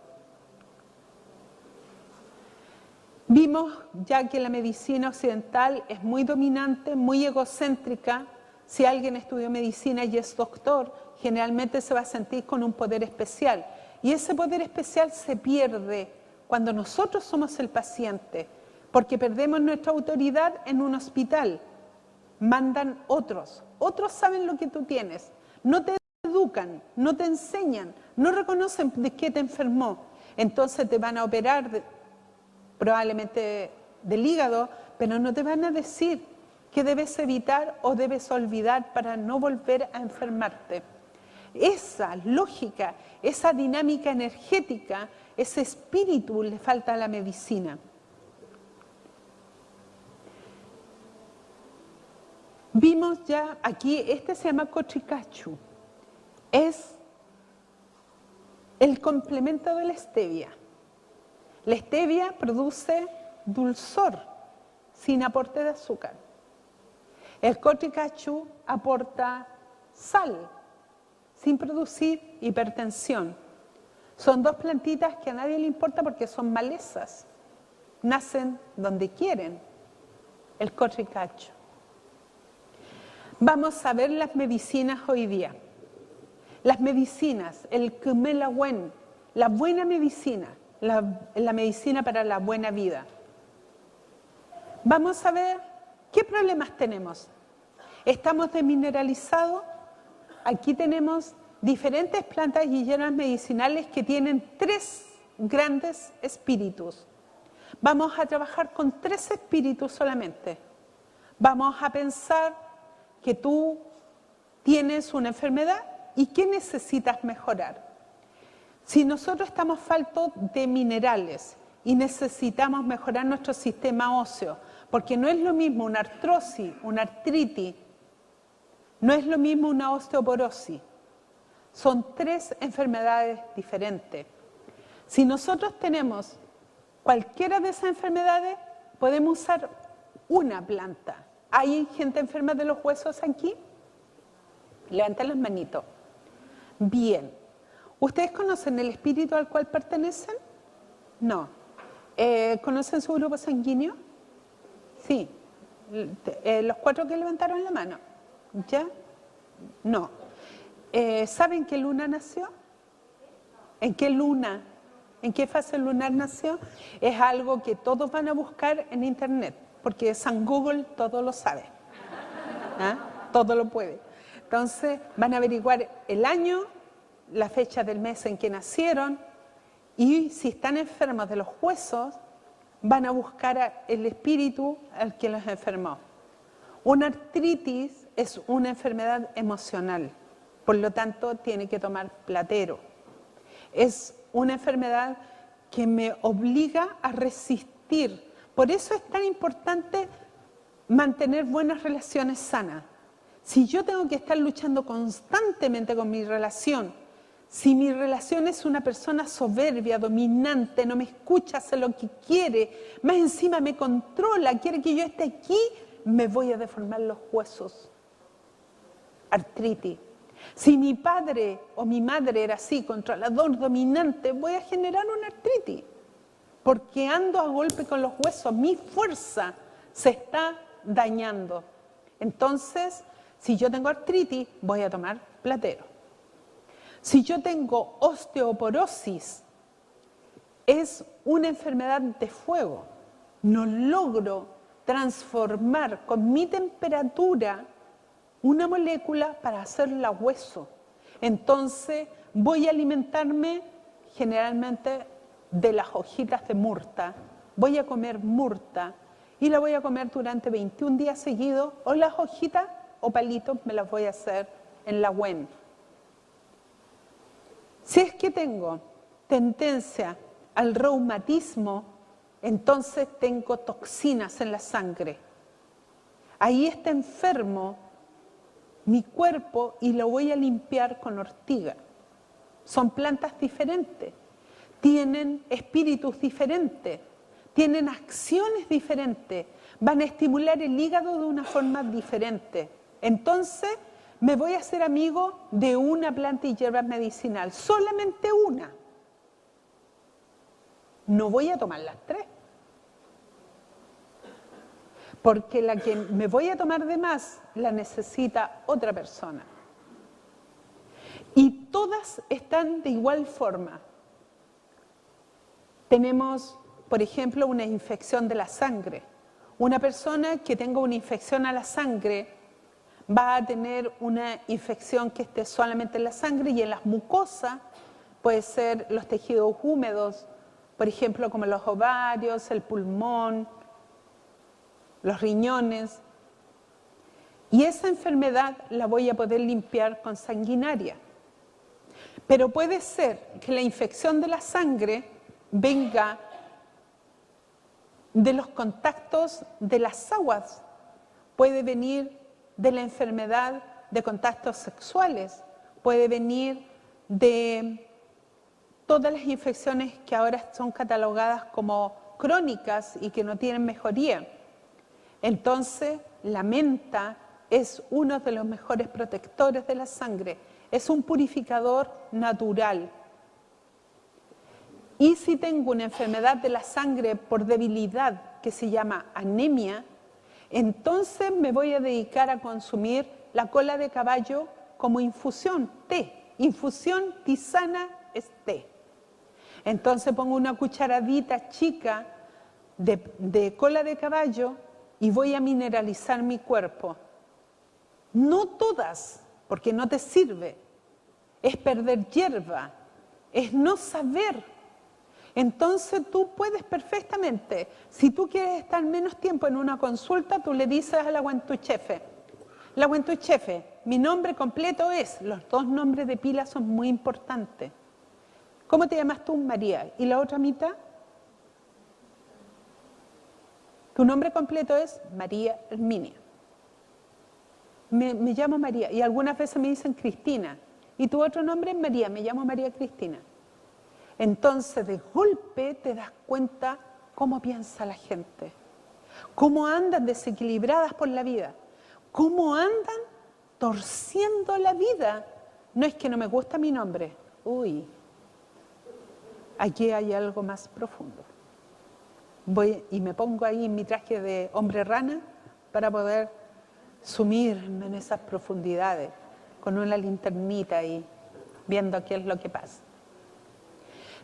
Vimos ya que la medicina occidental es muy dominante, muy egocéntrica. Si alguien estudió medicina y es doctor, generalmente se va a sentir con un poder especial. Y ese poder especial se pierde cuando nosotros somos el paciente, porque perdemos nuestra autoridad en un hospital. Mandan otros saben lo que tú tienes, no te educan, no te enseñan, no reconocen de qué te enfermó. Entonces te van a operar probablemente del hígado, pero no te van a decir qué debes evitar o debes olvidar para no volver a enfermarte. Esa lógica, esa dinámica energética, ese espíritu le falta a la medicina. Vimos ya aquí, este se llama Cochicachu, es el complemento de la stevia. La stevia produce dulzor sin aporte de azúcar. El Cochicachu aporta sal sin producir hipertensión. Son dos plantitas que a nadie le importa porque son malezas. Nacen donde quieren. El Cochicachu. Vamos a ver las medicinas hoy día. Las medicinas, el Kumelawen, la buena medicina, la medicina para la buena vida. Vamos a ver qué problemas tenemos. Estamos desmineralizados. Aquí tenemos diferentes plantas y hierbas medicinales que tienen 3 grandes espíritus. Vamos a trabajar con 3 espíritus solamente. Vamos a pensar que tú tienes una enfermedad y que necesitas mejorar. Si nosotros estamos faltos de minerales y necesitamos mejorar nuestro sistema óseo, porque no es lo mismo una artrosis, una artritis, no es lo mismo una osteoporosis. Son 3 enfermedades diferentes. Si nosotros tenemos cualquiera de esas enfermedades, podemos usar una planta. ¿Hay gente enferma de los huesos aquí? Levanten las manitos. Bien. ¿Ustedes conocen el espíritu al cual pertenecen? No. ¿Conocen su grupo sanguíneo? Sí. Los 4 que levantaron la mano. ¿Ya? No. ¿Saben qué luna nació? ¿En qué luna? ¿En qué fase lunar nació? Es algo que todos van a buscar en internet, porque San Google todo lo sabe. ¿Ah? Todo lo puede. Entonces van a averiguar el año, la fecha del mes en que nacieron, y si están enfermos de los huesos, van a buscar el espíritu al que los enfermó. Una artritis es una enfermedad emocional, por lo tanto tiene que tomar platero. Es una enfermedad que me obliga a resistir. Por eso es tan importante mantener buenas relaciones sanas. Si yo tengo que estar luchando constantemente con mi relación, si mi relación es una persona soberbia, dominante, no me escucha, hace lo que quiere, más encima me controla, quiere que yo esté aquí, me voy a deformar los huesos. Artritis. Si mi padre o mi madre era así, controlador, dominante, voy a generar una artritis. Porque ando a golpe con los huesos, mi fuerza se está dañando. Entonces, si yo tengo artritis, voy a tomar platero. Si yo tengo osteoporosis, es una enfermedad de fuego. No logro transformar con mi temperatura una molécula para hacerla hueso. Entonces voy a alimentarme generalmente de las hojitas de murta. Voy a comer murta y la voy a comer durante 21 días seguidos, o las hojitas o palitos me las voy a hacer en la WEN. Si es que tengo tendencia al reumatismo, entonces tengo toxinas en la sangre. Ahí está enfermo mi cuerpo y lo voy a limpiar con ortiga. Son plantas diferentes, tienen espíritus diferentes, tienen acciones diferentes, van a estimular el hígado de una forma diferente. Entonces, me voy a hacer amigo de una planta y hierba medicinal, solamente una. No voy a tomar las 3. Porque la que me voy a tomar de más la necesita otra persona. Y todas están de igual forma. Tenemos, por ejemplo, una infección de la sangre. Una persona que tenga una infección a la sangre va a tener una infección que esté solamente en la sangre y en las mucosas, puede ser los tejidos húmedos, por ejemplo, como los ovarios, el pulmón, los riñones. Y esa enfermedad la voy a poder limpiar con sanguinaria. Pero puede ser que la infección de la sangre venga de los contactos de las aguas, puede venir de la enfermedad de contactos sexuales, puede venir de todas las infecciones que ahora son catalogadas como crónicas y que no tienen mejoría. Entonces, la menta es uno de los mejores protectores de la sangre, es un purificador natural. Y si tengo una enfermedad de la sangre por debilidad que se llama anemia, entonces me voy a dedicar a consumir la cola de caballo como infusión, té. Infusión tisana es té. Entonces pongo una cucharadita chica de cola de caballo y voy a mineralizar mi cuerpo. No todas, porque no te sirve. Es perder hierba, es no saber. Entonces tú puedes perfectamente, si tú quieres estar menos tiempo en una consulta, tú le dices a la Huentuchefe, la Huentuchefe, mi nombre completo es, los 2 nombres de pila son muy importantes. ¿Cómo te llamas tú? María. ¿Y la otra mitad? Tu nombre completo es María Herminia. Me llamo María y algunas veces me dicen Cristina. ¿Y tu otro nombre es María? Me llamo María Cristina. Entonces, de golpe te das cuenta cómo piensa la gente, cómo andan desequilibradas por la vida, cómo andan torciendo la vida. No es que no me gusta mi nombre. Uy, aquí hay algo más profundo. voy y me pongo ahí en mi traje de hombre rana para poder sumirme en esas profundidades con una linternita ahí, viendo qué es lo que pasa.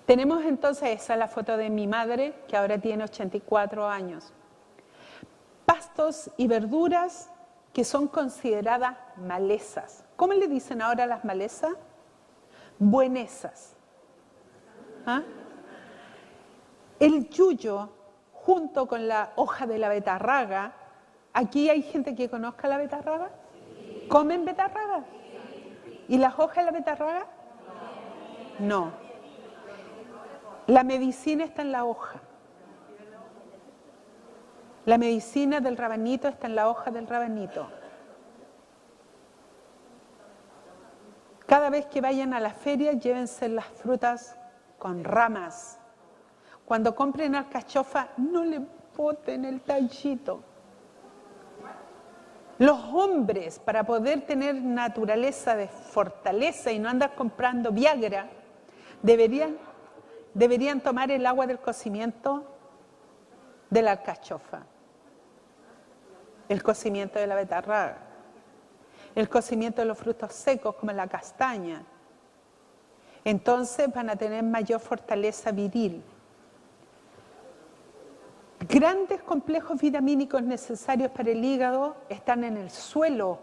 Tenemos entonces, esa es la foto de mi madre, que ahora tiene 84 años. Pastos y verduras que son consideradas malezas. ¿Cómo le dicen ahora a las malezas? Buenesas. ¿Ah? El yuyo, junto con la hoja de la betarraga, ¿aquí hay gente que conozca la betarraga? ¿Comen betarraga? ¿Y las hojas de la betarraga? No. La medicina está en la hoja. La medicina del rabanito está en la hoja del rabanito. Cada vez que vayan a la feria, llévense las frutas con ramas. Cuando compren alcachofa, no le boten el tallito. Los hombres, para poder tener naturaleza de fortaleza y no andar comprando Viagra, deberían tomar el agua del cocimiento de la alcachofa, el cocimiento de la betarraga, el cocimiento de los frutos secos como la castaña. Entonces van a tener mayor fortaleza viril. Grandes complejos vitamínicos necesarios para el hígado están en el suelo,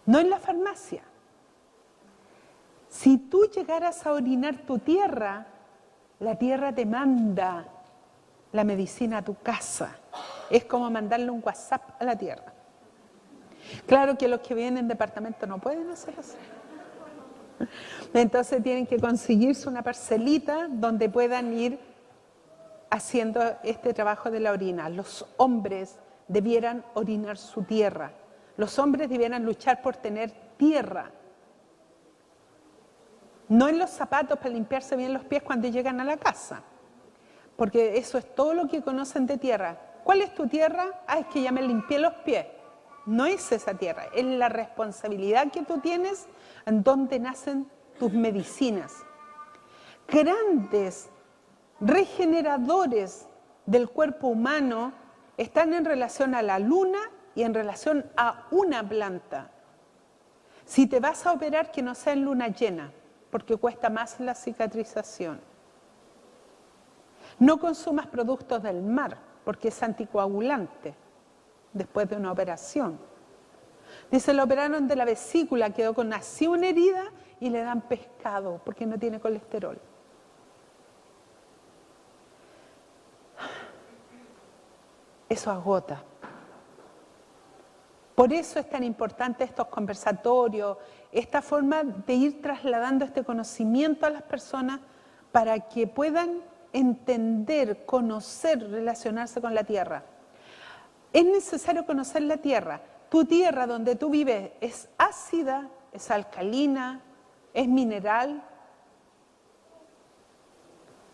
no en la farmacia. Si tú llegaras a orinar tu tierra, la tierra te manda la medicina a tu casa. Es como mandarle un WhatsApp a la tierra. Claro que los que viven en departamento no pueden hacer eso. Entonces tienen que conseguirse una parcelita donde puedan ir haciendo este trabajo de la orina. Los hombres debieran orinar su tierra. Los hombres debieran luchar por tener tierra. No en los zapatos para limpiarse bien los pies cuando llegan a la casa. Porque eso es todo lo que conocen de tierra. ¿Cuál es tu tierra? Ah, es que ya me limpié los pies. No es esa tierra, es la responsabilidad que tú tienes en donde nacen tus medicinas. Grandes regeneradores del cuerpo humano están en relación a la luna y en relación a una planta. Si te vas a operar, que no sea en luna llena, porque cuesta más la cicatrización. No consumas productos del mar, porque es anticoagulante después de una operación. Dice, lo operaron de la vesícula, quedó con así una herida y le dan pescado porque no tiene colesterol. Eso agota. Por eso es tan importante estos conversatorios, esta forma de ir trasladando este conocimiento a las personas para que puedan entender, conocer, relacionarse con la tierra. Es necesario conocer la tierra. Tu tierra donde tú vives es ácida, es alcalina, es mineral.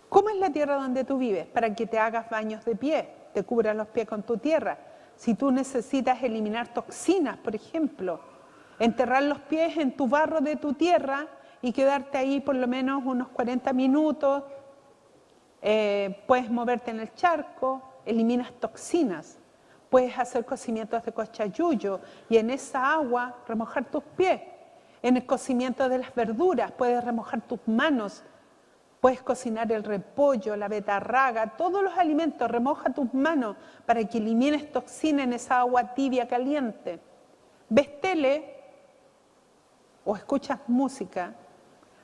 ¿Cómo es la tierra donde tú vives? Para que te hagas baños de pie, te cubras los pies con tu tierra. Si tú necesitas eliminar toxinas, por ejemplo, enterrar los pies en tu barro de tu tierra y quedarte ahí por lo menos unos 40 minutos, puedes moverte en el charco, eliminas toxinas. Puedes hacer cocimientos de cochayuyo y en esa agua remojar tus pies. En el cocimiento de las verduras puedes remojar tus manos. Puedes cocinar el repollo, la betarraga, todos los alimentos. Remoja tus manos para que elimines toxina en esa agua tibia caliente. Ves tele o escuchas música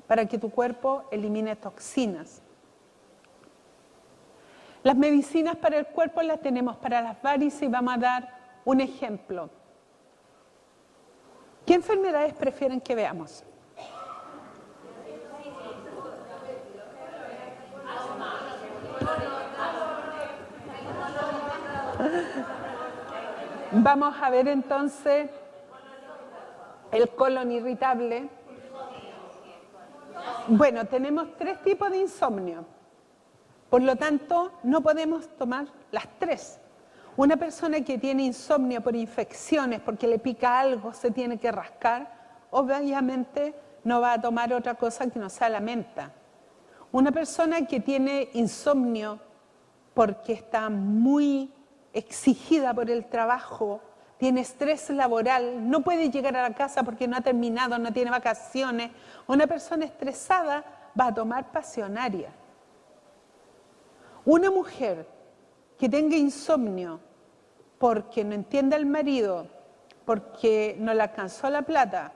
para que tu cuerpo elimine toxinas. Las medicinas para el cuerpo las tenemos para las varices y vamos a dar un ejemplo. ¿Qué enfermedades prefieren que veamos? Vamos a ver entonces el colon irritable. Bueno, tenemos 3 tipos de insomnio. Por lo tanto, no podemos tomar las 3. Una persona que tiene insomnio por infecciones, porque le pica algo, se tiene que rascar, obviamente no va a tomar otra cosa que no sea la menta. Una persona que tiene insomnio porque está muy exigida por el trabajo, tiene estrés laboral, no puede llegar a la casa porque no ha terminado, no tiene vacaciones. Una persona estresada va a tomar pasionaria. Una mujer que tenga insomnio porque no entiende al marido, porque no le alcanzó la plata,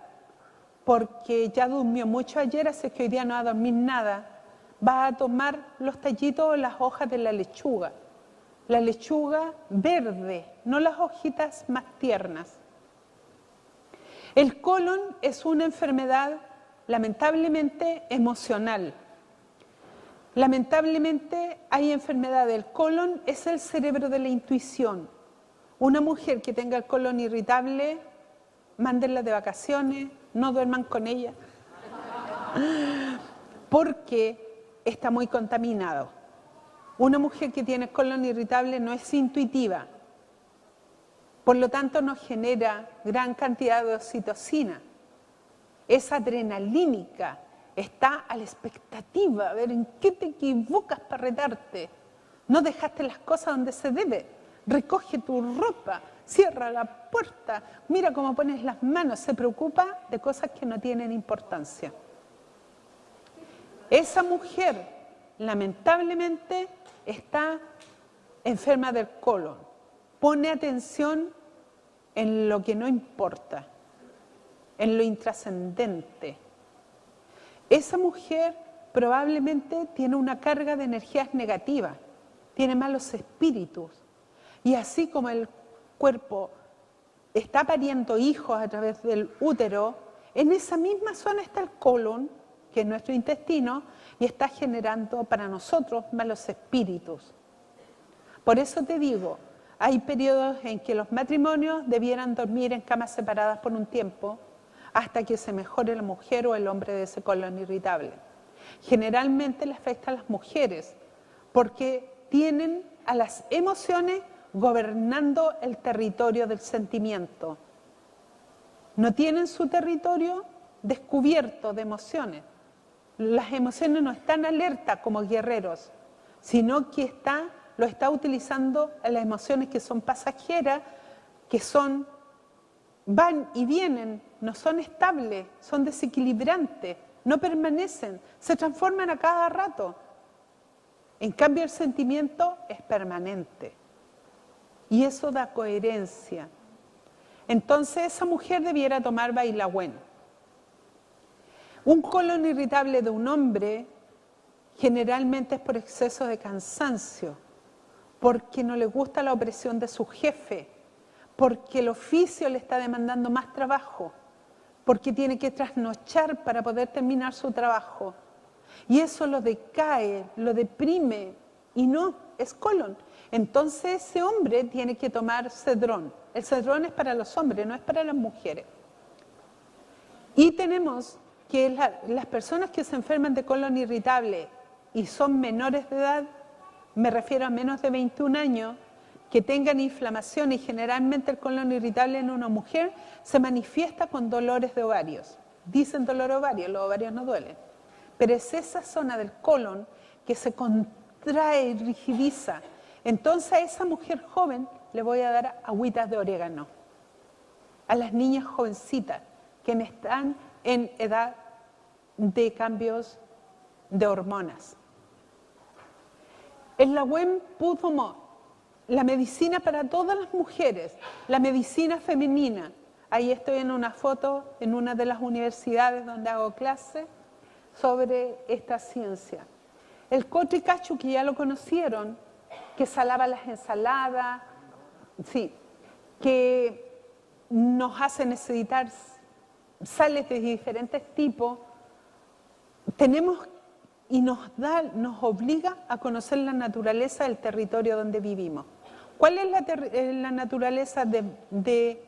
porque ya durmió mucho ayer, así que hoy día no va a dormir nada, va a tomar los tallitos o las hojas de la lechuga verde, no las hojitas más tiernas. El colon es una enfermedad lamentablemente emocional. Lamentablemente hay enfermedad del colon, es el cerebro de la intuición. Una mujer que tenga el colon irritable, mándenla de vacaciones, no duerman con ella, porque está muy contaminado. Una mujer que tiene colon irritable no es intuitiva, por lo tanto no genera gran cantidad de oxitocina. Es adrenalínica, está a la expectativa, a ver en qué te equivocas para retarte. No dejaste las cosas donde se debe, recoge tu ropa, cierra la puerta, mira cómo pones las manos, se preocupa de cosas que no tienen importancia. Esa mujer, lamentablemente, está enferma del colon. Pone atención en lo que no importa, en lo intrascendente. Esa mujer probablemente tiene una carga de energías negativas, tiene malos espíritus. Y así como el cuerpo está pariendo hijos a través del útero, en esa misma zona está el colon, que es nuestro intestino, y está generando para nosotros malos espíritus. Por eso te digo, hay periodos en que los matrimonios debieran dormir en camas separadas por un tiempo hasta que se mejore la mujer o el hombre de ese colon irritable. Generalmente le afecta a las mujeres porque tienen a las emociones gobernando el territorio del sentimiento. No tienen su territorio descubierto de emociones. Las emociones no están alerta como guerreros, sino que lo está utilizando las emociones que son pasajeras, que van y vienen, no son estables, son desequilibrantes, no permanecen, se transforman a cada rato. En cambio, el sentimiento es permanente y eso da coherencia. Entonces, esa mujer debiera tomar Bailagüen. Un colon irritable de un hombre generalmente es por exceso de cansancio, porque no le gusta la opresión de su jefe, porque el oficio le está demandando más trabajo, porque tiene que trasnochar para poder terminar su trabajo. Y eso lo decae, lo deprime, y no, es colon. Entonces ese hombre tiene que tomar cedrón. El cedrón es para los hombres, no es para las mujeres. Y tenemos que las personas que se enferman de colon irritable y son menores de edad, me refiero a menos de 21 años, que tengan inflamación, y generalmente el colon irritable en una mujer se manifiesta con dolores de ovarios. Dicen dolor de ovarios, los ovarios no duelen, pero es esa zona del colon que se contrae y rigidiza. Entonces a esa mujer joven le voy a dar agüitas de orégano. A las niñas jovencitas que están en edad de cambios de hormonas. El Lagüen Putumo, la medicina para todas las mujeres, la medicina femenina. Ahí estoy en una foto en una de las universidades donde hago clase sobre esta ciencia. El Cotricachu, que ya lo conocieron, que salaba las ensaladas, sí, que nos hace necesitar sales de diferentes tipos, tenemos y nos obliga a conocer la naturaleza del territorio donde vivimos. ¿Cuál es la naturaleza de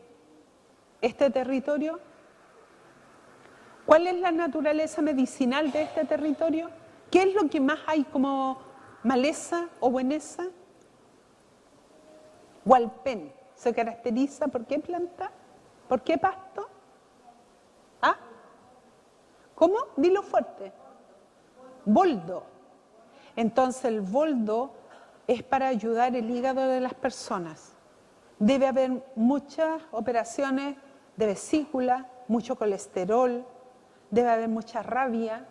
este territorio? ¿Cuál es la naturaleza medicinal de este territorio? ¿Qué es lo que más hay como maleza o bueneza? Hualpén se caracteriza ¿por qué planta? ¿Por qué pasto? ¿Ah? ¿Cómo? Dilo fuerte. Boldo. Entonces el boldo es para ayudar el hígado de las personas. Debe haber muchas operaciones de vesícula, mucho colesterol, debe haber mucha rabia,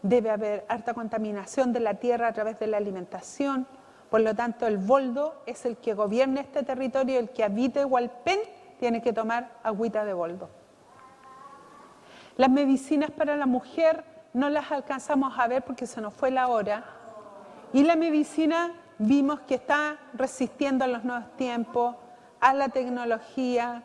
debe haber harta contaminación de la tierra a través de la alimentación. Por lo tanto, el boldo es el que gobierna este territorio, el que habite Hualpén tiene que tomar agüita de boldo. Las medicinas para la mujer no las alcanzamos a ver porque se nos fue la hora. Y la medicina vimos que está resistiendo a los nuevos tiempos, a la tecnología,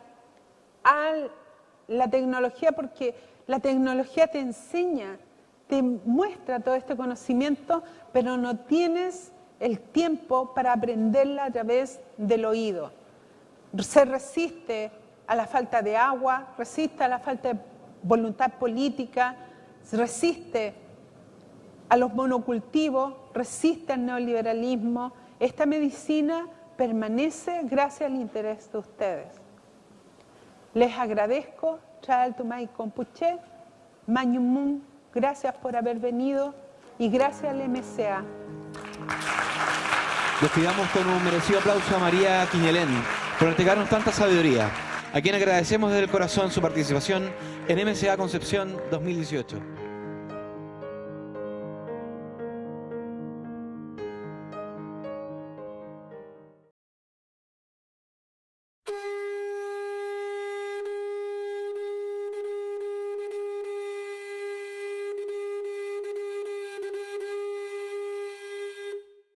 porque la tecnología te enseña, te muestra todo este conocimiento, pero no tienes el tiempo para aprenderla a través del oído. Se resiste a la falta de agua, resiste a la falta de voluntad política, resiste a los monocultivos, resiste al neoliberalismo. Esta medicina permanece gracias al interés de ustedes. Les agradezco, Traal Tumay Compuche, Mañumum, gracias por haber venido y gracias al MCA. Despidamos con un merecido aplauso a María Quiñelén por entregarnos tanta sabiduría, a quien agradecemos desde el corazón su participación en MCA Concepción 2018.